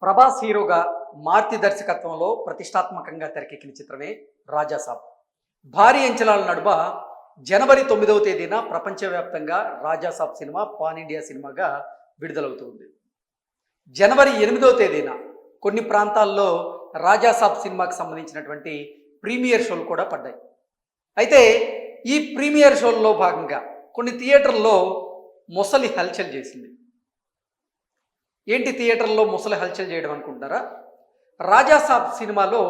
ప్రభాస్ హీరోగా మార్తి దర్శకత్వంలో ప్రతిష్టాత్మకంగా తెరకెక్కిన చిత్రమే రాజాసాబ్. భారీ అంచనాల నడుమ జనవరి 9వ తేదీన ప్రపంచవ్యాప్తంగా రాజాసాబ్ సినిమా పాన్ ఇండియా సినిమాగా విడుదలవుతుంది. జనవరి 8వ తేదీన కొన్ని ప్రాంతాల్లో రాజాసాబ్ సినిమాకి సంబంధించినటువంటి ప్రీమియర్ షోలు కూడా పడ్డాయి. అయితే ఈ ప్రీమియర్ షోల్లో భాగంగా కొన్ని థియేటర్లో మొసలి హల్చల్ చేసింది. ఏంటి థియేటర్లో ముసలి హల్చల్ చేయడం అనుకుంటున్నారా? రాజాసాబ్ సినిమాలో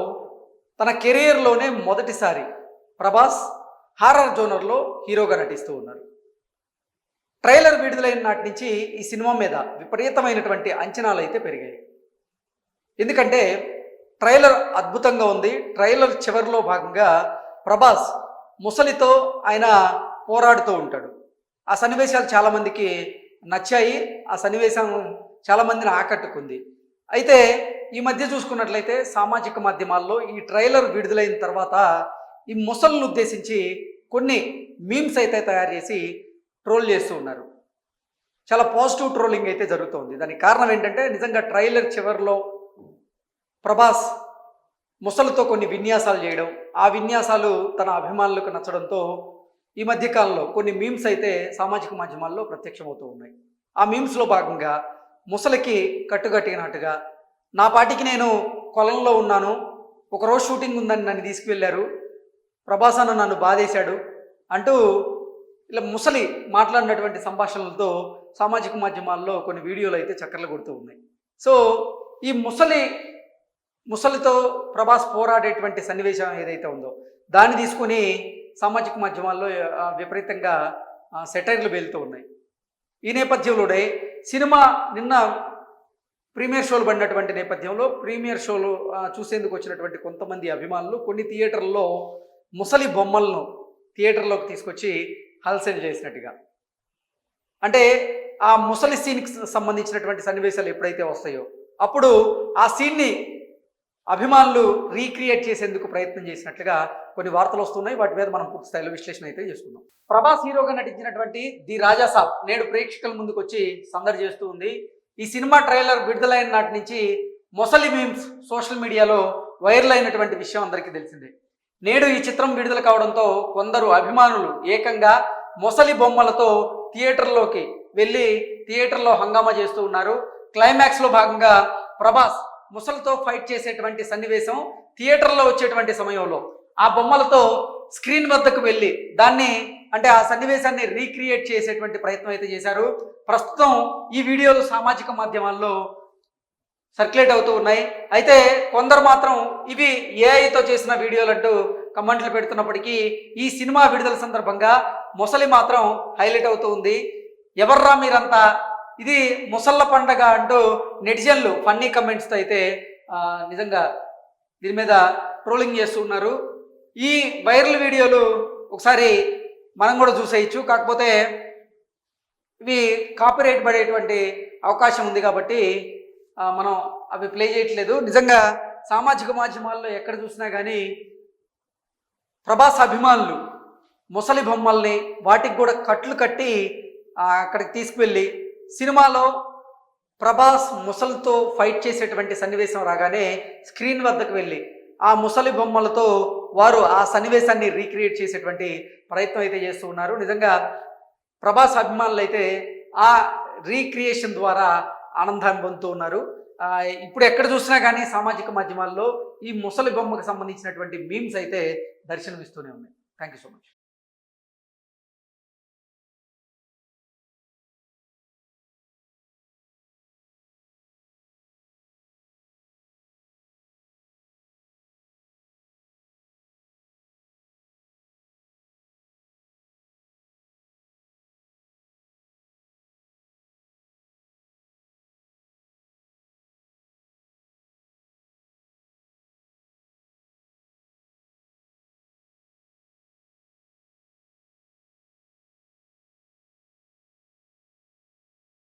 తన కెరియర్లోనే మొదటిసారి ప్రభాస్ హారర్ జోనర్లో హీరోగా నటిస్తూ ఉన్నారు. ట్రైలర్ విడుదలైన నాటి నుంచి ఈ సినిమా మీద విపరీతమైనటువంటి అంచనాలు అయితే పెరిగాయి. ఎందుకంటే ట్రైలర్ అద్భుతంగా ఉంది. ట్రైలర్ చివరిలో భాగంగా ప్రభాస్ ముసలితో ఆయన పోరాడుతూ ఉంటాడు. ఆ సన్నివేశాలు చాలామందికి నచ్చాయి. ఆ సన్నివేశం చాలామందిని ఆకట్టుకుంది. అయితే ఈ మధ్య చూసుకున్నట్లయితే సామాజిక మాధ్యమాల్లో ఈ ట్రైలర్ విడుదలైన తర్వాత ఈ ముసలిని ఉద్దేశించి కొన్ని మీమ్స్ అయితే తయారు చేసి ట్రోల్ చేస్తూ ఉన్నారు. చాలా పాజిటివ్ ట్రోలింగ్ అయితే జరుగుతుంది. దానికి కారణం ఏంటంటే నిజంగా ట్రైలర్ చివరిలో ప్రభాస్ ముసలితో కొన్ని విన్యాసాలు చేయడం, ఆ విన్యాసాలు తన అభిమానులకు నచ్చడంతో ఈ మధ్యకాలంలో కొన్ని మీమ్స్ అయితే సామాజిక మాధ్యమాల్లో ప్రత్యక్షమవుతూ ఉన్నాయి. ఆ మీమ్స్లో భాగంగా ముసలికి కట్టుకట్టినట్టుగా నా పాటికి నేను కొలంలో ఉన్నాను, ఒకరోజు షూటింగ్ ఉందని నన్ను తీసుకువెళ్ళారు, ప్రభాస్ అన్న నన్ను బాధేశాడు అంటూ ఇలా ముసలి మాట్లాడినటువంటి సంభాషణలతో సామాజిక మాధ్యమాల్లో కొన్ని వీడియోలు అయితే చక్కర్లు కొడుతూ ఉన్నాయి. సో ఈ ముసలితో ప్రభాస్ పోరాడేటువంటి సన్నివేశం ఏదైతే ఉందో దాన్ని తీసుకొని సామాజిక మాధ్యమాల్లో విపరీతంగా సెటైర్లు వెళ్తూ ఉన్నాయి. ఈ నేపథ్యంలోనే సినిమా నిన్న ప్రీమియర్ షోలు పడినటువంటి నేపథ్యంలో ప్రీమియర్ షోలు చూసేందుకు వచ్చినటువంటి కొంతమంది అభిమానులు కొన్ని థియేటర్లలో ముసలి బొమ్మలను థియేటర్లోకి తీసుకొచ్చి హల్చల్ చేసినట్టుగా, అంటే ఆ ముసలి సీన్కి సంబంధించినటువంటి సన్నివేశాలు ఎప్పుడైతే వస్తాయో అప్పుడు ఆ సీన్ని అభిమానులు రీక్రియేట్ చేసేందుకు ప్రయత్నం చేసినట్లుగా కొన్ని వార్తలు వస్తున్నాయి. వాటి మీద మనం పూర్తి స్థాయిలో విశ్లేషణ అయితే చేసుకుందాం. ప్రభాస్ హీరోగా నటించినటువంటి ది రాజాసాబ్ నేడు ప్రేక్షకుల ముందుకు వచ్చి సందడి చేస్తూ ఉంది. ఈ సినిమా ట్రైలర్ విడుదలైన నాటి నుంచి మొసలి మీమ్స్ సోషల్ మీడియాలో వైరల్ అయినటువంటి విషయం అందరికీ తెలిసిందే. నేడు ఈ చిత్రం విడుదల కావడంతో కొందరు అభిమానులు ఏకంగా మొసలి బొమ్మలతో థియేటర్లోకి వెళ్ళి థియేటర్లో హంగామా చేస్తూ ఉన్నారు. క్లైమాక్స్లో భాగంగా ప్రభాస్ ముసలితో ఫైట్ చేసేటువంటి సన్నివేశం థియేటర్లో వచ్చేటువంటి సమయంలో ఆ బొమ్మలతో స్క్రీన్ వద్దకు వెళ్ళి దాన్ని అంటే ఆ సన్నివేశాన్ని రీక్రియేట్ చేసేటువంటి ప్రయత్నం అయితే చేశారు. ప్రస్తుతం ఈ వీడియోలు సామాజిక మాధ్యమాల్లో సర్క్యులేట్ అవుతూ ఉన్నాయి. అయితే కొందరు మాత్రం ఇవి ఏఐతో చేసిన వీడియోలు అంటూ కమెంట్లు పెడుతున్నప్పటికీ ఈ సినిమా విడుదల సందర్భంగా ముసలి మాత్రం హైలైట్ అవుతూ ఉంది. ఎవర్రా మీరంతా, ఇది ముసళ్ళ పండగ అంటూ నెటిజన్లు ఫన్నీ కమెంట్స్తో అయితే నిజంగా దీని మీద ట్రోలింగ్ చేస్తూ ఉన్నారు. ఈ వైరల్ వీడియోలు ఒకసారి మనం కూడా చూసేయచ్చు. కాకపోతే ఇవి కాపీరైట్ పడేటువంటి అవకాశం ఉంది కాబట్టి మనం అవి ప్లే చేయట్లేదు. నిజంగా సామాజిక మాధ్యమాల్లో ఎక్కడ చూసినా కానీ ప్రభాస్ అభిమానులు ముసలి బొమ్మల్ని వాటికి కూడా కట్లు కట్టి అక్కడికి తీసుకువెళ్ళి సినిమాలో ప్రభాస్ ముసలితో ఫైట్ చేసేటువంటి సన్నివేశం రాగానే స్క్రీన్ వద్దకు వెళ్ళి ఆ ముసలి బొమ్మలతో వారు ఆ సన్నివేశాన్ని రీక్రియేట్ చేసేటువంటి ప్రయత్నం అయితే చేస్తూ ఉన్నారు. నిజంగా ప్రభాస్ అభిమానులు అయితే ఆ రీక్రియేషన్ ద్వారా ఆనందాన్ని పొందుతూ ఉన్నారు. ఇప్పుడు ఎక్కడ చూసినా కానీ సామాజిక మాధ్యమాల్లో ఈ ముసలి బొమ్మకు సంబంధించినటువంటి మీమ్స్ అయితే దర్శనమిస్తూనే ఉన్నాయి. Thank you so much.